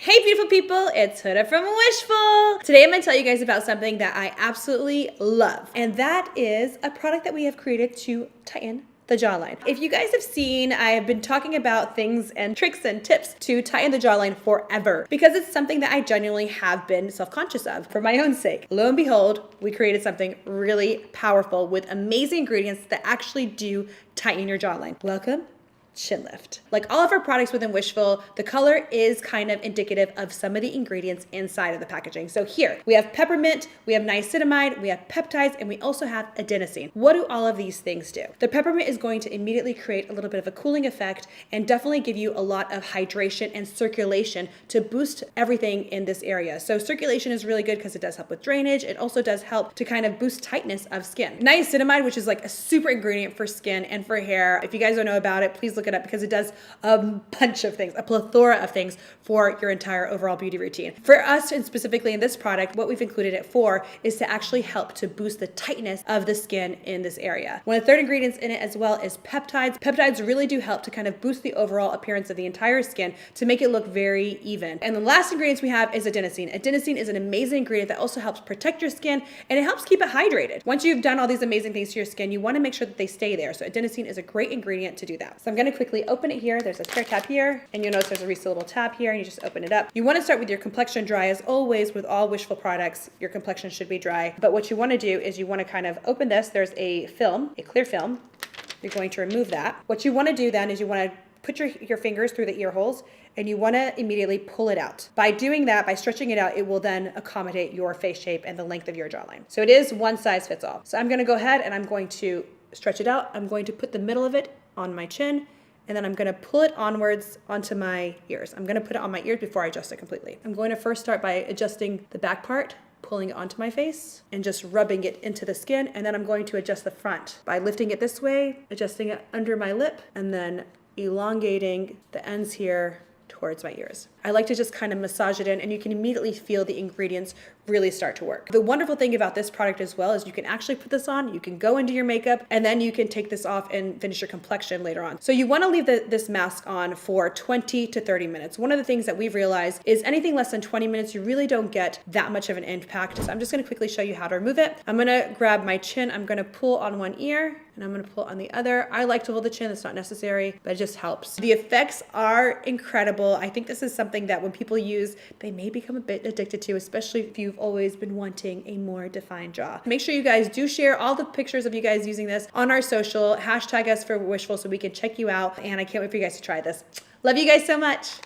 Hey beautiful people, it's Huda from Wishful. Today I'm going to tell you guys about something that I absolutely love, and that is a product that we have created to tighten the jawline. If you guys have seen, I have been talking about things and tricks and tips to tighten the jawline forever because it's something that I genuinely have been self-conscious of for my own sake. Lo and behold, we created something really powerful with amazing ingredients that actually do tighten your jawline. Welcome. Chin lift. Like all of our products within Wishful, the color is kind of indicative of some of the ingredients inside of the packaging. So here we have peppermint, we have niacinamide, we have peptides, and we also have adenosine. What do all of these things do? The peppermint is going to immediately create a little bit of a cooling effect and definitely give you a lot of hydration and circulation to boost everything in this area. So circulation is really good because it does help with drainage. It also does help to kind of boost tightness of skin. Niacinamide, which is like a super ingredient for skin and for hair. If you guys don't know about it, please look it up because it does a bunch of things, a plethora of things for your entire overall beauty routine. For us, and specifically in this product, what we've included it for is to actually help to boost the tightness of the skin in this area. One of the third ingredients in it as well is peptides. Peptides really do help to kind of boost the overall appearance of the entire skin to make it look very even. And the last ingredients we have is adenosine. Adenosine is an amazing ingredient that also helps protect your skin and it helps keep it hydrated. Once you've done all these amazing things to your skin, you want to make sure that they stay there. So adenosine is a great ingredient to do that. So I'm going to quickly open it here. There's a spare tab here, and you'll notice there's a resealable tab here, and you just open it up. You want to start with your complexion dry. As always with all Wishful products, your complexion should be dry. But what you want to do is you want to kind of open this. There's a film, a clear film. You're going to remove that. What you want to do then is you want to put your fingers through the ear holes, and you want to immediately pull it out. By doing that, by stretching it out, it will then accommodate your face shape and the length of your jawline. So it is one size fits all. So I'm going to go ahead and I'm going to stretch it out. I'm going to put the middle of it on my chin, and then I'm gonna pull it onwards onto my ears. I'm gonna put it on my ears before I adjust it completely. I'm going to first start by adjusting the back part, pulling it onto my face, and just rubbing it into the skin, and then I'm going to adjust the front by lifting it this way, adjusting it under my lip, and then elongating the ends here towards my ears. I like to just kind of massage it in, and you can immediately feel the ingredients really start to work. The wonderful thing about this product as well is you can actually put this on, you can go into your makeup, and then you can take this off and finish your complexion later on. So you want to leave this mask on for 20 to 30 minutes. One of the things that we've realized is anything less than 20 minutes, you really don't get that much of an impact. So I'm just going to quickly show you how to remove it. I'm going to grab my chin, I'm going to pull on one ear, and I'm going to pull on the other. I like to hold the chin, it's not necessary, but it just helps. The effects are incredible. I think this is something that when people use, they may become a bit addicted to, especially if you've always been wanting a more defined jaw. Make sure you guys do share all the pictures of you guys using this on our social, hashtag us for Wishful so we can check you out, and I can't wait for you guys to try this. Love you guys so much.